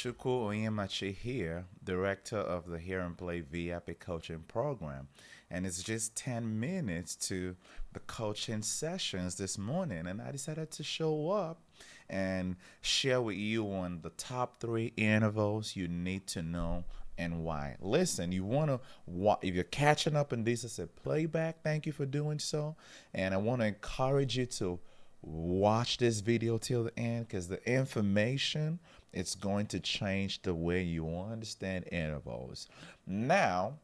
Chuku Oyemachi here, director of the Hear and Play VIP coaching program. And it's just 10 minutes to the coaching sessions this morning. And I decided to show up and share with you on the top three intervals you need to know and why. Listen, you want to, if you're catching up in this as a playback, thank you for doing so. And I want to encourage you to watch this video till the end because the information it's going to change the way you understand intervals. Now,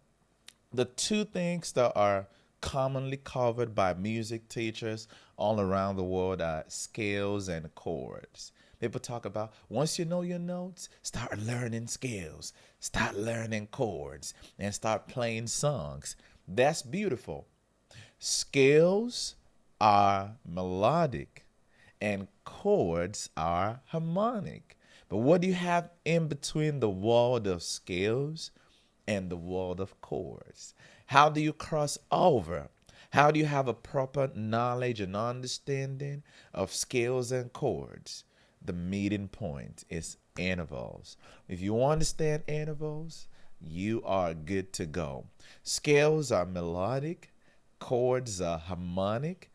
the two things that are commonly covered by music teachers all around the world are scales and chords. People talk about once you know your notes, start learning scales, start learning chords, and start playing songs. That's beautiful. Scales are melodic and chords are harmonic. But what do you have in between the world of scales and the world of chords? How do you cross over? How do you have a proper knowledge and understanding of scales and chords? The meeting point is intervals. If you understand intervals, you are good to go. Scales are melodic, chords are harmonic,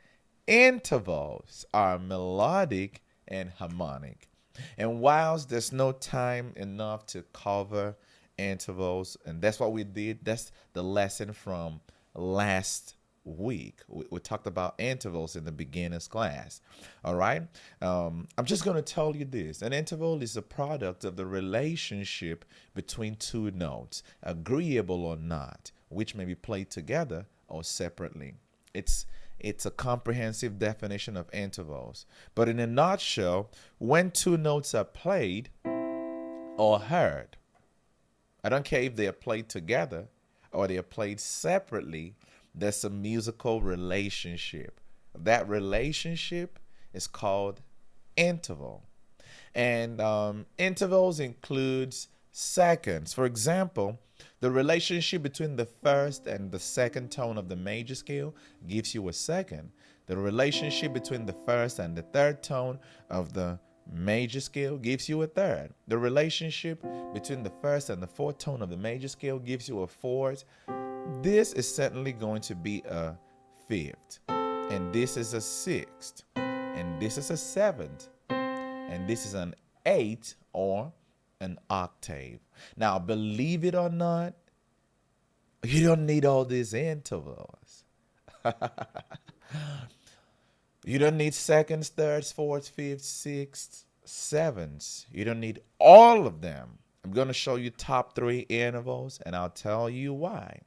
intervals are melodic and harmonic. And whilst there's no time enough to cover intervals, and that's what we did, that's the lesson from last week. We talked about intervals in the beginner's class. All right. I'm just going to tell you this. An interval is a product of the relationship between two notes, agreeable or not, which may be played together or separately. It's a comprehensive definition of intervals. But in a nutshell, when two notes are played or heard, I don't care if they are played together or they are played separately, there's a musical relationship. That relationship is called interval. And intervals includes seconds. For example, the relationship between the first and the second tone of the major scale gives you a second. The relationship between the first and the third tone of the major scale gives you a third. The relationship between the first and the fourth tone of the major scale gives you a fourth. This is certainly going to be a fifth, and this is a sixth, and this is a seventh, and this is an eighth or an octave. Now, believe it or not, you don't need all these intervals. You don't need seconds, thirds, fourths, fifths, sixths, sevenths. You don't need all of them. I'm going to show you top three intervals, and I'll tell you why.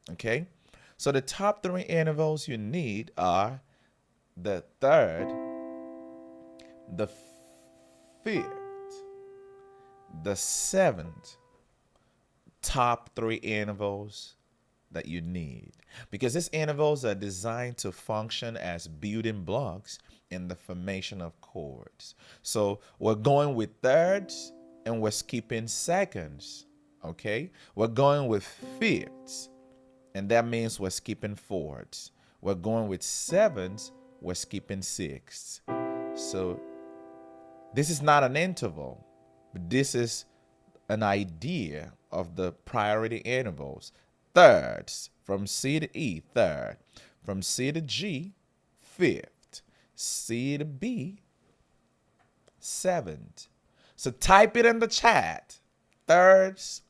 Okay? So the top three intervals you need are the third, the fifth, the seventh. Top three intervals that you need, because these intervals are designed to function as building blocks in the formation of chords. So we're going with thirds and we're skipping seconds. Okay, we're going with fifths, and that means we're skipping fourths. We're going with sevenths, we're skipping sixths. So this is not an interval, but this is an idea of the priority intervals. Thirds, from C to E, third. From C to G, fifth. C to B, seventh. So type it in the chat. Thirds,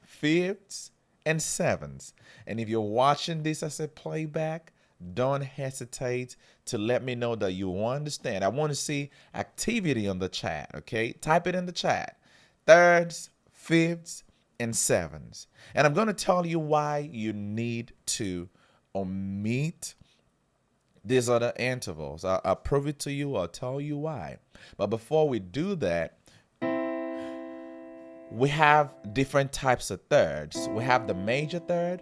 fifths, and sevenths. And if you're watching this as a playback, don't hesitate to let me know that you understand. I want to see activity on the chat, okay? Type it in the chat. Thirds, fifths, and sevenths. And I'm going to tell you why you need to omit these other intervals. I'll prove it to you. I'll tell you why. But before we do that, we have different types of thirds. We have the major third,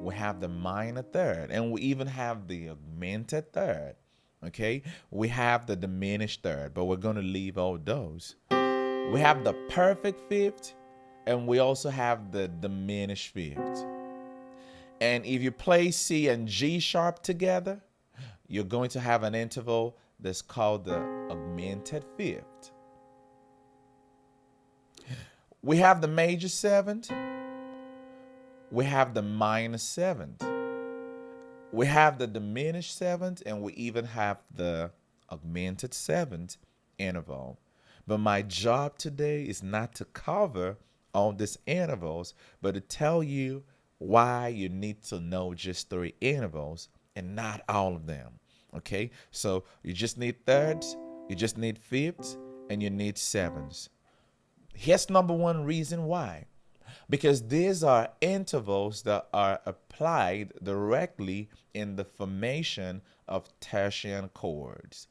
we have the minor third, and we even have the augmented third. Okay? We have the diminished third, but we're going to leave all those. We have the perfect fifth, and we also have the diminished fifth. And if you play C and G sharp together, you're going to have an interval that's called the augmented fifth. We have the major seventh. We have the minor seventh. We have the diminished seventh, and we even have the augmented seventh interval. But my job today is not to cover all these intervals, but to tell you why you need to know just 3 intervals and not all of them. Okay? So you just need thirds, you just need fifths, and you need sevenths. Here's number one reason why. Because these are intervals that are applied directly in the formation of tertiary chords.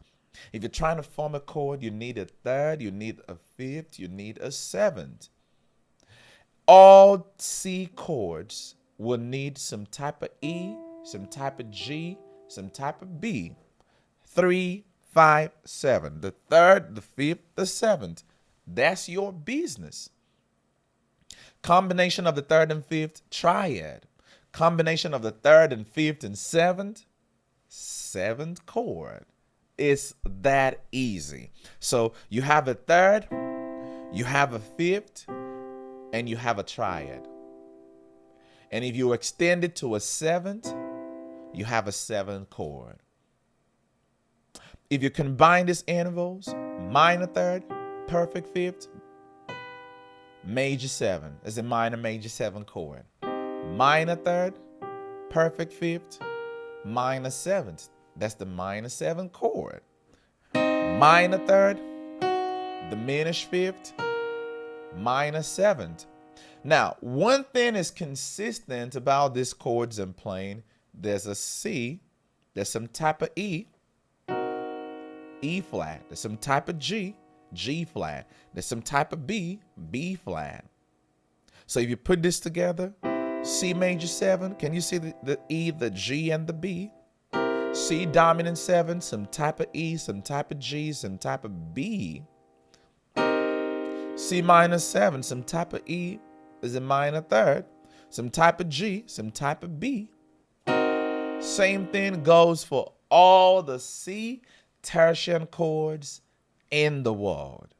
If you're trying to form a chord, you need a third, you need a fifth, you need a seventh. All C chords will need some type of E, some type of G, some type of B. 3, 5, 7. The third, the fifth, the seventh. That's your business. Combination of the third and fifth, triad. Combination of the third and fifth and seventh chord. It's that easy. So you have a third, you have a fifth, and you have a triad. And if you extend it to a seventh, you have a seventh chord. If you combine these intervals, minor third, perfect fifth, major 7 is a minor major 7 chord. Minor third, perfect fifth, minor 7th. That's the minor 7 chord. Minor third, diminished fifth, minor 7th. Now, one thing is consistent about these chords I'm playing. There's a C, there's some type of E, E flat, there's some type of G, G flat. There's some type of B, B flat. So if you put this together, C major 7, can you see the E, the G, and the B? C dominant 7, some type of E, some type of G, some type of B. C minor 7, some type of E is a minor third, some type of G, some type of B. Same thing goes for all the C tertiary chords in the world.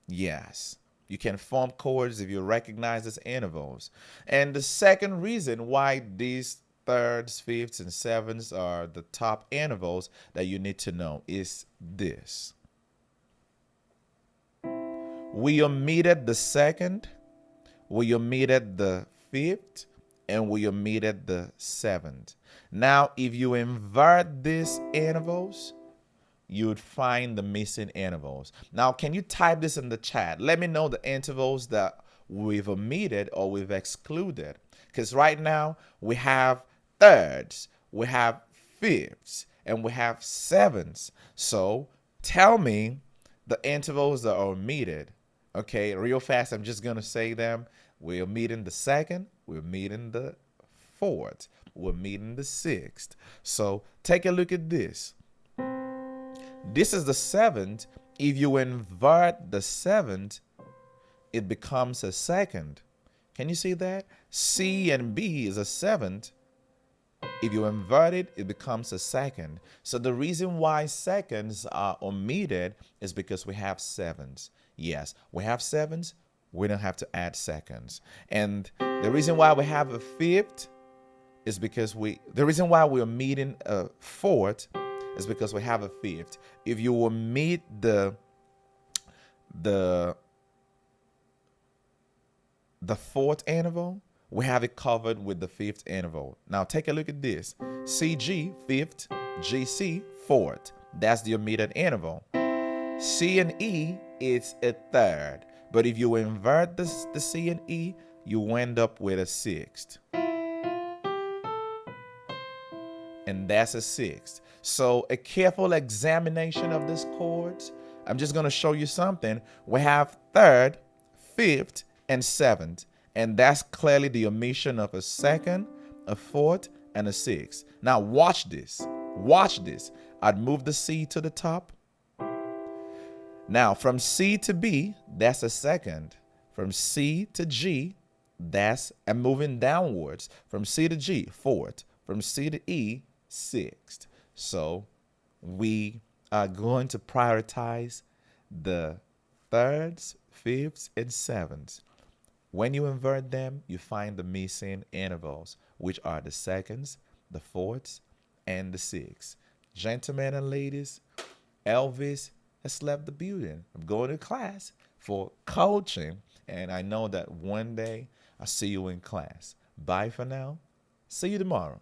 Yes, you can form chords if you recognize as intervals. And the second reason why these thirds, fifths, and sevenths are the top intervals that you need to know is this. We omitted the second, we omitted the fifth, and we omitted the seventh. Now, if you invert these intervals, you would find the missing intervals. Now, can you type this in the chat? Let me know the intervals that we've omitted or we've excluded. Because right now, we have thirds, we have fifths, and we have sevenths. So tell me the intervals that are omitted. Okay, real fast, I'm just going to say them. We're omitting the second, we're omitting the fourth, we're omitting the sixth. So take a look at this. This is the seventh. If you invert the seventh, it becomes a second. Can you see that? C and B is a seventh. If you invert it, it becomes a second. So the reason why seconds are omitted is because we have sevens. Yes, we have sevens. We don't have to add seconds. And the reason why we have a fifth is because the reason why we're omitting a fourth is because we have a fifth. If you omit the fourth interval, we have it covered with the fifth interval. Now take a look at this. CG, fifth, GC, fourth. That's the omitted interval. C and E is a third. But if you invert the C and E, you end up with a sixth. And that's a sixth. So a careful examination of these chords, I'm just going to show you something. We have third, fifth, and seventh. And that's clearly the omission of a second, a fourth, and a sixth. Now watch this. Watch this. I'd move the C to the top. Now from C to B, that's a second. From C to G, I'm moving downwards. From C to G, fourth. From C to E, sixth. So we are going to prioritize the thirds, fifths, and sevenths. When you invert them, you find the missing intervals, which are the seconds, the fourths, and the sixths. Gentlemen and ladies, Elvis has left the building. I'm going to class for coaching, and I know that one day I'll see you in class. Bye for now. See you tomorrow.